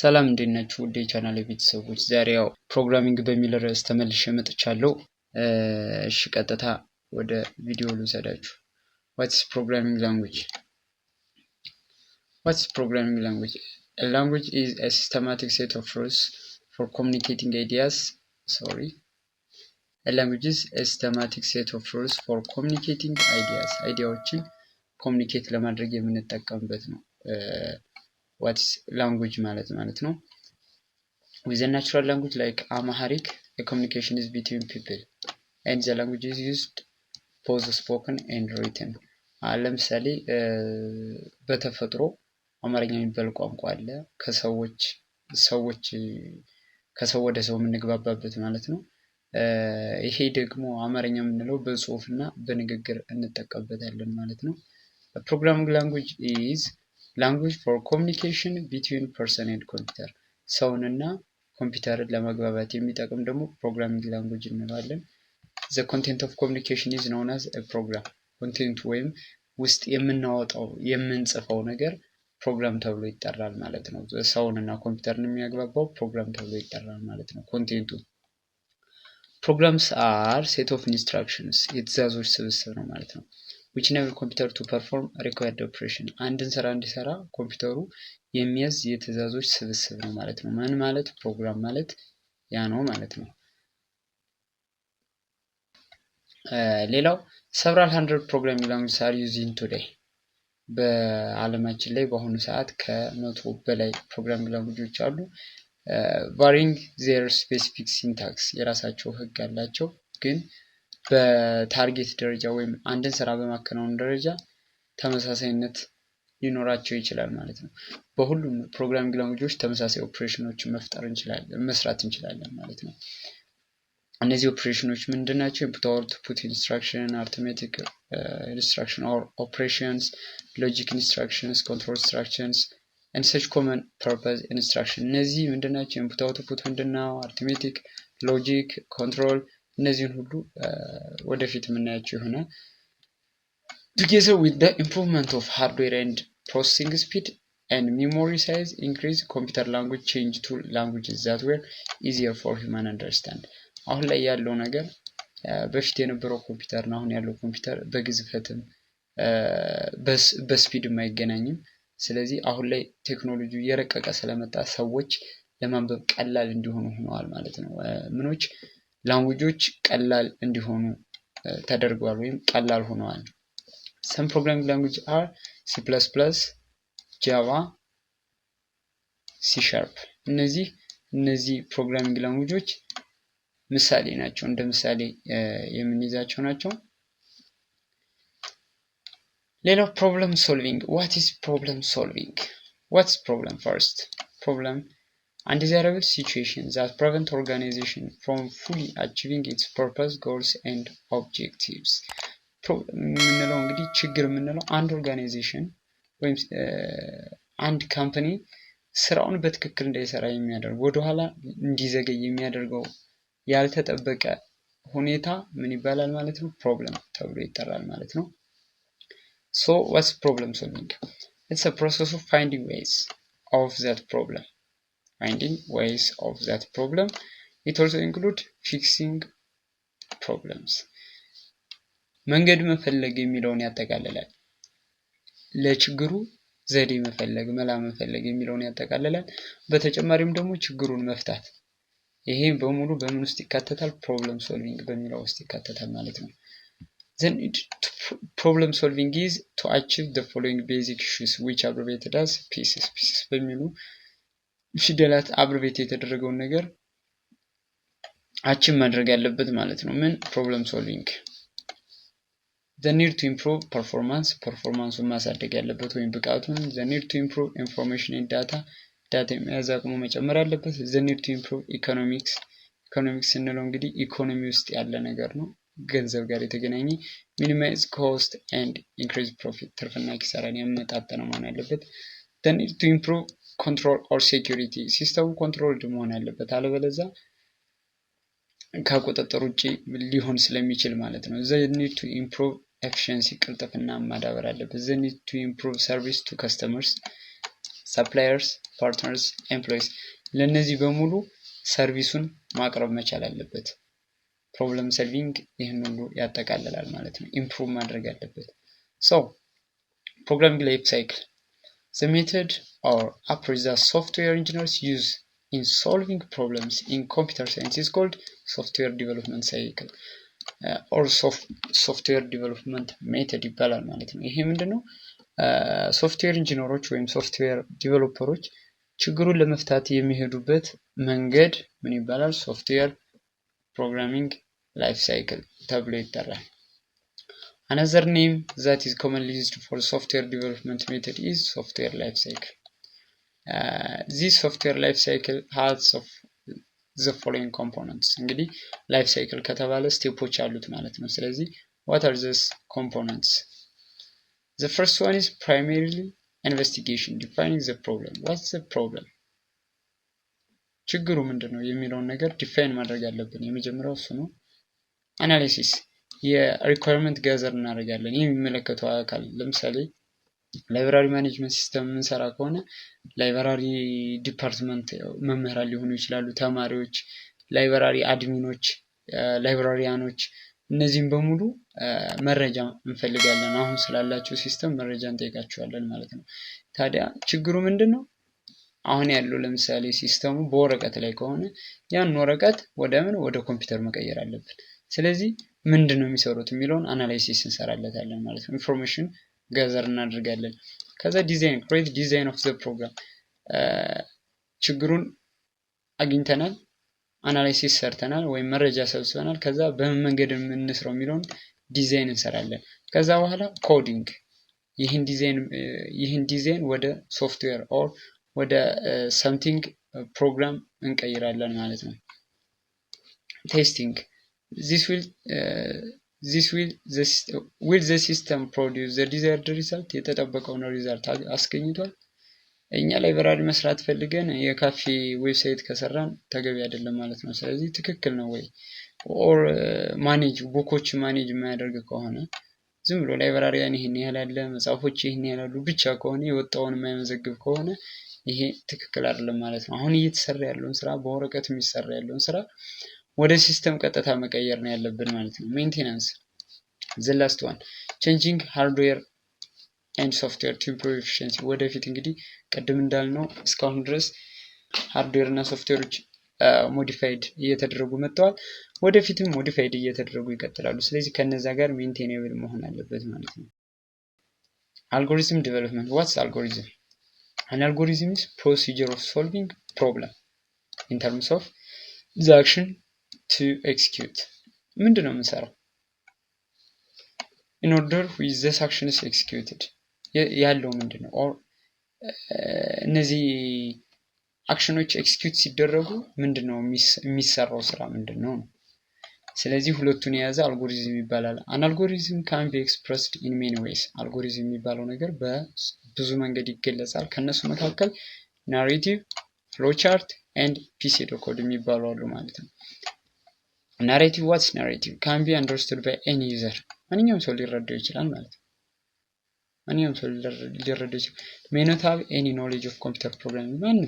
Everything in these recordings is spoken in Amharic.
ሰላም እንዴት ናችሁ? ውድ የቻናሌ ቤተሰቦች ዛሬ ያው ፕሮግራሚንግ በሚል ርዕስ ተመልሼ መጥቻለሁ። እሺ ቀጥታ ወደ ቪዲዮ ልውሰዳችሁ። What's programming language? What's programming language? A language is a systematic set of rules for communicating ideas. A language is a systematic set of rules for communicating ideas. አይዲያዎችን ኮሚኒኬት ለማድረግ የምንጠቀምበት ነው። What's language ማለት ነው? With a natural language like Amharic, a communication is between people, and the language is used both spoken and written. ለምሳሌ በተፈጥሮ አማርኛ የሚባል ቋንቋ አለ። ከሰው ወደ ሰው የምንግባባበት ማለት ነው። ይሄ ደግሞ አማርኛ የምንለው በጽሁፍና በንግግር እንጠቀምበታለን ማለት ነው። Programming language is language for communication between person and computer. ሰውንና ኮምፒውተርን ለማግባባት የሚጠቅም ደግሞ ፕሮግራሚንግ ላንጉዌጅ እንለዋለን። The content of communication is known as a program. ኮንቴንቱ ወይም ውስጥ የምናወጣው የምንጽፈው ነገር ፕሮግራም ተብሎ ይጠራል ማለት ነው። ሰውንና ኮምፒውተርን የሚያግባባው ፕሮግራም ተብሎ ይጠራል ማለት ነው ኮንቴንቱ። Programs are set of instructions. የትዕዛዞች ስብስብ ነው ማለት ነው። which enable computer to perform required operation. አንድን ስራ እንዲሰራ ኮምፒውተሩ የሚያዝ የትዕዛዞች ስብስብ ነው ማለት ነው። ምን ማለት ፕሮግራም ማለት ያ ነው ማለት ነው። ሌላው several hundred programming languages are used today. በአለማችን ላይ በአሁኑ ሰዓት ከመቶ በላይ ፕሮግራሚንግ ላንጉጆች አሉ። varying their specific syntax የራሳቸው ህግ አላቸው። ግን በታርጌት ደረጃ ወይም አንድን ስራ በማከናወን ደረጃ ተመሳሳይነት ሊኖራቸው ይችላል ማለት ነው። በሁሉም ፕሮግራሚንግ ላንጉጆች ተመሳሳይ ኦፕሬሽኖችን መስራት እንችላለን ማለት ነው። እነዚህ ኦፕሬሽኖች ምንድናቸው? input output instruction, arithmetic instruction or operations, logic instructions, control instructions and such common purpose instruction. እነዚህ ምንድናቸው? input output ምንድነው? arithmetic, logic, control እነዚህን ሁሉ ወደፊት የምናያቸው ይሆናል። Together with the improvement of hardware and processing speed and memory size increase, computer language change to languages that were easier for human understand. አሁን ላይ ያለው ነገር በፊት የነበረው ኮምፒውተር እና አሁን ያለው ኮምፒውተር በግዝፈትም በስፒድም አይገናኝም። ስለዚህ አሁን ላይ ቴክኖሎጂ እየረቀቀ ስለመጣ ሰዎች ለማንበብ ቀላል እንዲሆኑ ሆነዋል ማለት ነው። ምኖች ላንጉጆች ቀላል እንዲሆኑ ተደርጓል ወይም ቀላል ሆነዋል። Some programming languages are C++, Java, C#. እነዚህ ፕሮግራሚንግ ላንጉጆች ምሳሌ ናቸው። እንደ ምሳሌ የምንይዛቸው ናቸው። ሌላው problem solving. What is problem solving? What's problem first? Problem undesirable situation that prevent organization from fully achieving its purpose, goals and objectives. ምንለው እንግዲህ ችግር ምንለው አንድ ኦርጋናይዜሽን ወይም አንድ ካምፓኒ ስራውን በትክክል እንዳይሰራ የሚያደርግ ወደኋላ እንዲዘገይ የሚያደርገው ያልተጠበቀ ሁኔታ ምን ይባላል ማለት ነው? ፕሮብለም ተብሎ ይጠራል ማለት ነው። So what's problem solving? It's a process of finding ways of that problem. It also includes fixing problems. መንገድ መፈለግ የሚለውን ያጠቃልላል። ለችግሩ ዘዴ መፈለግ መላ መፈለግ የሚለውን ያጠቃልላል። በተጨማሪም ደግሞ ችግሩን መፍታት። ይሄን በሙሉ በምን ውስጥ ይካተታል? ፕሮብለም ሶልቪንግ በሚለው ውስጥ ይካተታል ማለት ነው። Then problem solving is to achieve the following basic issues which abbreviated as pieces በሚሉ ፊደላት አብሬቬት የተደረገውን ነገር አቺቭ ማድረግ ያለበት ማለት ነው። ምን ፕሮብለም ሶልቪንግ the need to improve performanceን ማሳደግ ያለበት ወይም ብቃቱን the need to improve information and data የመያዝ አቅሙ መጨመር ያለበት the need to improve economics እንለው እንግዲህ ኢኮኖሚ ውስጥ ያለ ነገር ነው። ገንዘብ ጋር የተገናኘ minimize cost and increase profit ትርፍና ኪሳራን ያመጣጠነ መሆን ያለበት the need to improve control or security ሲስተሙ ኮንትሮልድ መሆን ያለበት አለበለዚያ ከቁጥጥር ውጪ ሊሆን ስለሚችል ማለት ነው። the need to improve efficiency ቅልጥፍና ማዳበር አለበት the need to improve service to customers, suppliers, ፓርትነርስ ኤምፕሎይስ ለነዚህ በሙሉ ሰርቪሱን ማቅረብ መቻል አለበት። ፕሮብለም ሰልቪንግ ይህን ሁሉ ያጠቃልላል ማለት ነው። ኢምፕሩቭ ማድረግ አለበት። ሶ ፕሮግራሚንግ ላይፍ ሳይክል the method or approach that software engineers use in solving problems in computer science is called software development cycle or software development method ይባላል ማለት ነው። ይሄ ምንድነው? ሶፍትዌር ኢንጂነሮች ወይም ሶፍትዌር ዲቨሎፐሮች ችግሩን ለመፍታት የሚሄዱበት መንገድ ምን ይባላል? ሶፍትዌር ፕሮግራሚንግ ላይፍ ሳይክል ተብሎ ይጠራል። Another name that is commonly used for software development method is software life cycle. This software life cycle has of the following components. እንግዲህ life cycle ከተባለ ስቴፖች አሉት ማለት ነው። ስለዚህ what are these components? The first one is primarily investigation, defining the problem. What's the problem? ችግሩ ምንድነው የሚለውን ነገር ዲፋይን ማድረግ አለብን። የመጀመሪያው እሱ ነው። አናሊሲስ የሪኳየርመንት ጋዘር እናደርጋለን። ይህ የሚመለከተው አካል ለምሳሌ ላይብራሪ ማኔጅመንት ሲስተም የምንሰራ ከሆነ ላይብራሪ ዲፓርትመንት መምህራን ሊሆኑ ይችላሉ፣ ተማሪዎች፣ ላይብራሪ አድሚኖች፣ ላይብራሪያኖች፣ እነዚህም በሙሉ መረጃ እንፈልጋለን። አሁን ስላላቸው ሲስተም መረጃ እንጠይቃቸዋለን ማለት ነው። ታዲያ ችግሩ ምንድነው? አሁን ያለው ለምሳሌ ሲስተሙ በወረቀት ላይ ከሆነ ያን ወረቀት ወደ ኮምፒውተር መቀየር አለብን። ስለዚህ ምንድነው የሚሰሩት የሚለውን አናላይሲስ እንሰራለታለን ማለት ነው። ኢንፎርሜሽን ጋዘር እናደርጋለን። ከዛ ዲዛይን ክሬት ዲዛይን ኦፍ ዘ ፕሮግራም ችግሩን አግኝተናል፣ አናላይሲስ ሰርተናል ወይም መረጃ ሰብስበናል። ከዛ በምን መንገድ የምንስራው የሚለውን ዲዛይን እንሰራለን። ከዛ በኋላ ኮዲንግ ይህን ዲዛይን ወደ ሶፍትዌር ኦር ወደ ሰምቲንግ ፕሮግራም እንቀይራለን ማለት ነው። ቴስቲንግ will the system produce the desired result? የተጠበቀውን ሪዛልት አስገኝቷል? እኛ ላይብራሪ መስራት ፈልገን የካፌ ዌብሳይት ከሰራን ተገቢ አይደለም ማለት ነው። ስለዚህ ትክክል ነው ወይ? ኦር ቡኮች ማኔጅ የማያደርግ ከሆነ ዝም ብሎ ላይብራሪያን ይሄን ያህል አለ፣ መጽሐፎች ይሄን ያህል አሉ ብቻ ከሆነ የወጣውን የማይመዘግብ ከሆነ ይሄ ትክክል አይደለም ማለት ነው። አሁን እየተሰራ ያለውን ስራ በወረቀት የሚሰራ ያለውን ስራ ወደ ሲስተም ቀጥታ መቀየር ነው ያለብን ማለት ነው። ሜንቴናንስ the last one changing hardware and software to improve efficiency። ወደፊት እንግዲህ ቀደም እንዳልነው እስካሁን ድረስ ሃርድዌር እና ሶፍትዌሮች ሞዲፋይድ እየተደረጉ መጥተዋል። ወደፊትም ሞዲፋይድ እየተደረጉ ይቀጥላሉ። ስለዚህ ከነዛ ጋር ሜንቴኔብል መሆን አለበት ማለት ነው። algorithm development what's algorithm? An algorithm is procedure of solving problem in terms of the action to execute። ምንድነው የምንሰራው? in order with this action is executed ያለው ምንድነው? or እነዚህ አክሽኖች ኤክስኪዩት ሲደረጉ ምንድነው የሚሰራው ስራ ምንድነው? ስለዚህ ሁለቱን የያዘ አልጎሪዝም ይባላል። አን አልጎሪዝም can be expressed in many ways። አልጎሪዝም የሚባለው ነገር በብዙ መንገድ ይገለጻል። ከነሱ መካከል ናሬቲቭ፣ ፍሎቻርት ኤንድ ፒሲዶ ኮድ የሚባሉ አሉ ማለት ነው። ናሬቲቭ ዋትስ ናሬቲቭ can be understood by any user ማንኛውም ሰው ሊረዳው ይችላል ማለት ነው። ማንኛውም ሰው ሊረዳው ይችላል። may not have any knowledge of computer programming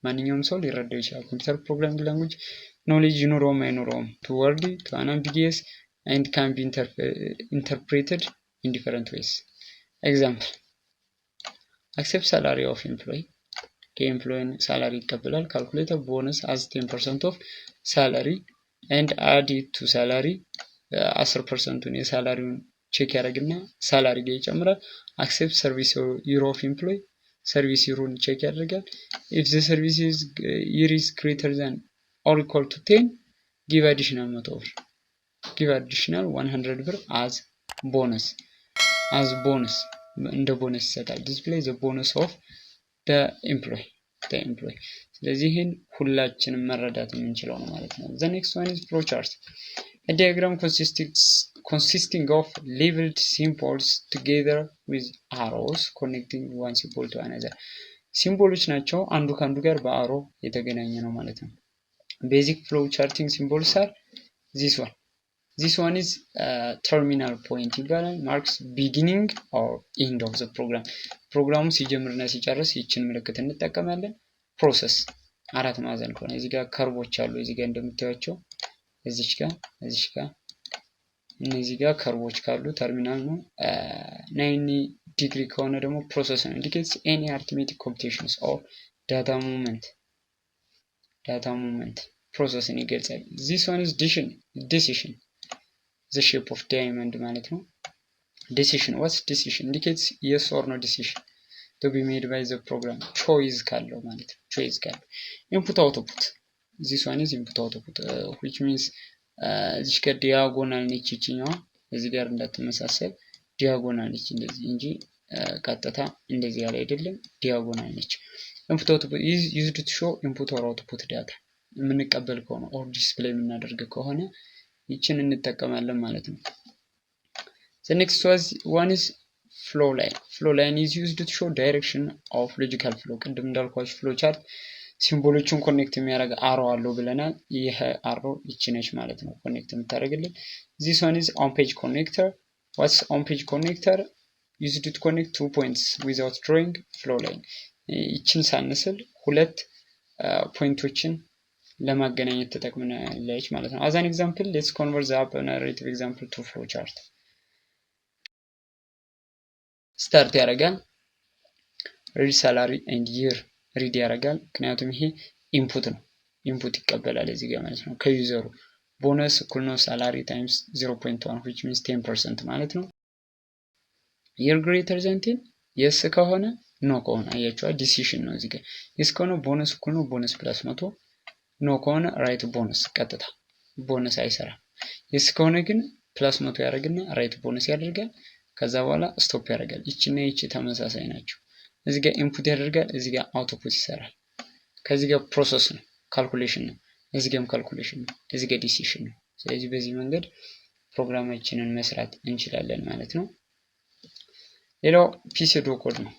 ማንኛውም ሰው ሊረዳው ይችላል። ኮምፒውተር ፕሮግራሚንግ ላንጉጅ ኖሌጅ ይኖረውም አይኖረውም to wordy to unambiguous and can be interpreted in different ways. Example accept salary of employee ከኤምፕሎይን ሳላሪ ይቀበላል። calculate a bonus as 10% of salary and add it to salary 10%ን የሳላሪውን ቼክ ያደርግና ሳላሪ ጋር ይጨምራል። accept service year of employee service year-ን ቼክ ያደርጋል። if the service year is greater than or equal to 10 give additional 100 ብር give additional 100 ብር as bonus እንደ ቦነስ ይሰጣል። display the bonus of the employee ስለዚህ ይህን ሁላችንም መረዳት የምንችለው ነው ማለት ነው። the next one is flowchart a diagram consisting of labeled symbols together with arrows connecting one symbol to another ሲምቦሎች ናቸው። አንዱ ከአንዱ ጋር በአሮ የተገናኘ ነው ማለት ነው። basic flow charting symbols are this one is terminal point ይባላል። marks beginning or end of the program ፕሮግራሙ ሲጀምርና ሲጨርስ ይችን ምልክት እንጠቀማለን። ፕሮሰስ አራት ማዕዘን ከሆነ እዚህ ጋር ከርቦች አሉ። እዚህ ጋር እንደምታዩቸው እዚች ጋር እነዚህ ጋር ከርቦች ካሉ ተርሚናል ነው። 90 ዲግሪ ከሆነ ደግሞ ፕሮሰስ ነው። ኢንዲኬትስ ኤኒ አርትሜቲክ ኮምፒቴሽንስ ኦር ዳታ ሙቭመንት ፕሮሰስን ይገልጻል። ዚስ ዋን ኢዝ ዲሲሽን ዘ ሼፕ ኦፍ ዳይመንድ ማለት ነው። ዲሲሽን ዋትስ ዲሲሽን ኢንዲኬትስ የስ ኦር ኖ ዲሲሽን to be made by the program choice ካለው ማለት ነው። choice ካለው input output this one is input output which means እዚህ ጋር ዲያጎናል ነች ይችኛዋ እዚህ ጋር እንዳትመሳሰል ዲያጎናል ነች እንደዚህ እንጂ ቀጥታ እንደዚህ ያለ አይደለም ዲያጎናል ነች። input output is used to show input or output data የምንቀበል ከሆነ or display የምናደርግ ከሆነ ይችን እንጠቀማለን ማለት ነው። the next one is flow line is used to show direction of logical flow ቅድም እንዳልኳችሁ flow chart ሲምቦሎቹን ኮኔክት የሚያደርግ አሮ አለው ብለናል። ይሄ አሮ ይቺ ነች ማለት ነው ኮኔክት የምታደርግልን። this one is on page connector what's on page connector used to connect two points without drawing flow line ይችን ሳንስል ሁለት ፖይንቶችን ለማገናኘት ተጠቅመናለች ማለት ነው። as an example let's convert the above narrative example to flow chart ስታርት ያደርጋል read salary and year read ያደርጋል ምክንያቱም ይሄ ኢንፑት ነው ኢንፑት ይቀበላል እዚህ ጋር ማለት ነው ከዩዘሩ ቦነስ እኩል ነው salary times 0.1 which means 10% ማለት ነው። year greater than 10 yes ከሆነ no ከሆነ አያችኋ ዲሲሽን ነው እዚህ ጋር yes ከሆነ ቦነስ እኩል ነው ቦነስ ፕላስ 100 no ከሆነ ራይት ቦነስ ቀጥታ ቦነስ አይሰራም። yes ከሆነ ግን ፕላስ 100 ያደርግና ራይት ቦነስ ያደርጋል ከዛ በኋላ ስቶፕ ያደርጋል። ይቺና ይቺ ተመሳሳይ ናቸው። እዚህ ጋር ኢንፑት ያደርጋል እዚህ ጋር አውትፑት ይሰራል። ከዚህ ጋር ፕሮሰስ ነው ካልኩሌሽን ነው እዚህ ጋርም ካልኩሌሽን ነው እዚህ ጋር ዲሲሽን ነው። ስለዚህ በዚህ መንገድ ፕሮግራማችንን መስራት እንችላለን ማለት ነው። ሌላው ፒሲዶ ኮድ ነው።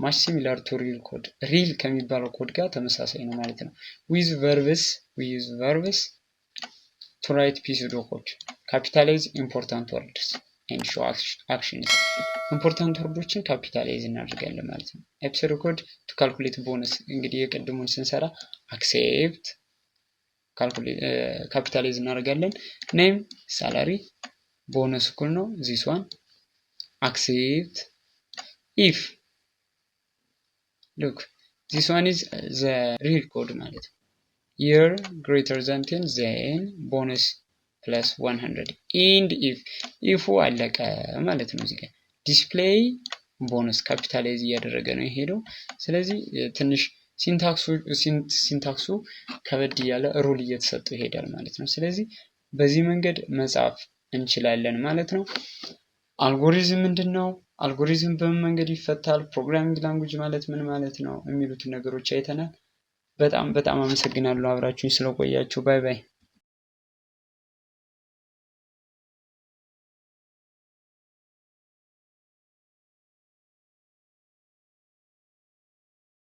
much similar to real code real ከሚባለው ኮድ ጋር ተመሳሳይ ነው ማለት ነው። we use verbs to write pseudo code capitalize important words and show actions important ወርዶችን ካፒታላይዝ እናደርጋለን ማለት ነው። ኤፕሶድ ኮድ to calculate bonus እንግዲህ የቀድሞውን ስንሰራ accept ካፒታላይዝ እናደርጋለን name salary bonus እኩል ነው this one accept if look this one is the real code ማለት ነው። year greater than 10 then bonus plus 100 and if አለቀ ማለት ነው። እዚህ ጋር ዲስፕሌይ ቦነስ ካፒታላይዝ እያደረገ ነው የሄደው። ስለዚህ ትንሽ ሲንታክሱ ከበድ ያለ ሩል እየተሰጠው ይሄዳል ማለት ነው። ስለዚህ በዚህ መንገድ መጻፍ እንችላለን ማለት ነው። አልጎሪዝም ምንድነው? አልጎሪዝም በምን መንገድ ይፈታል? ፕሮግራሚንግ ላንጉዌጅ ማለት ምን ማለት ነው? የሚሉትን ነገሮች አይተናል። በጣም አመሰግናለሁ አብራችሁኝ ስለቆያችሁ። ባይ ባይ።